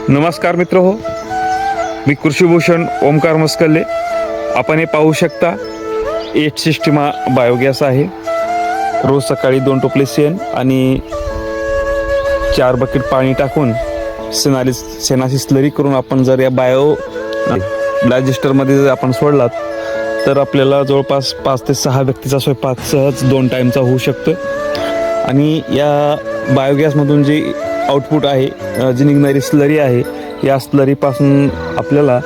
नमस्कार मित्र हो, मी कृषीभूषण ओमकार मस्कल्ले. आपण हे पाहू शकता 8 सिस्टिमा बायोगॅस आहे. रोज सकाळी 2 टोपले शेण आणि 4 बकेट पाणी टाकून शेणाची स्लरी करून आपण जर या डायजेस्टरमध्ये जर आपण सोडलात तर आपल्याला जवळपास 5 ते 6 व्यक्तीचा स्वयंपाक सहज 2 टाईमचा होऊ शकतो. आणि या बायोगॅसमधून जी आउटपुट आहे, जी निघणारी स्लरी आहे, या स्लरीपासून आपल्याला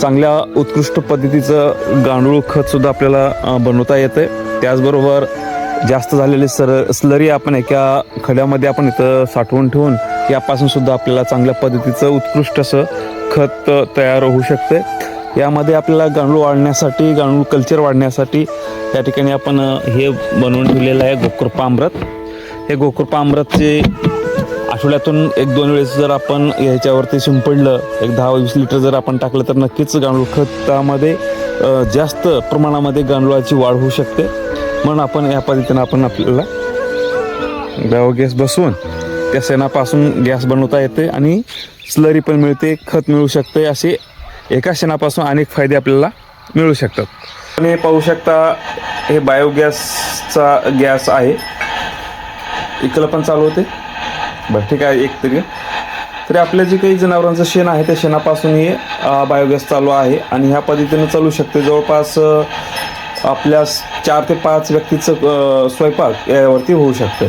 चांगल्या उत्कृष्ट पद्धतीचं गांडूळ खतसुद्धा आपल्याला बनवता येतं. त्याचबरोबर जास्त झालेली स्लरी आपण एका खड्यामध्ये आपण इथं साठवून ठेवून यापासून सुद्धा आपल्याला चांगल्या पद्धतीचं उत्कृष्ट असं खत तयार होऊ शकते. यामध्ये आपल्याला गांडूळ वाढण्यासाठी, गांडूळ कल्चर वाढण्यासाठी या ठिकाणी आपण हे बनवून ठेवलेलं आहे गोकृपामृत. हे गोकृपामृतचे आठवड्यातून 1-2 वेळेस जर आपण ह्याच्यावरती शिंपडलं, एक 10-20 लिटर जर आपण टाकलं तर नक्कीच गांडूळ खतामध्ये जास्त प्रमाणामध्ये गांडुळाची वाढ होऊ शकते. म्हणून आपण या पद्धतीनं आपल्याला बायोगॅस बसवून त्या शेणापासून गॅस बनवता येते आणि स्लरी पण मिळते, खत मिळू शकते. असे एका शेणापासून अनेक फायदे आपल्याला मिळू शकतात. आणि पाहू शकता हे बायोगॅसचा गॅस आहे. इकडं पण चालू होते. बरं ठीक आहे. एक तरी आपले जे काही जनावरांचं शेण आहे त्या शेणापासून हे बायोगॅस चालू आहे आणि ह्या पद्धतीनं चालू शकते. जवळपास आपल्या 4 ते 5 व्यक्तीचं स्वयंपाक यावरती होऊ शकतं.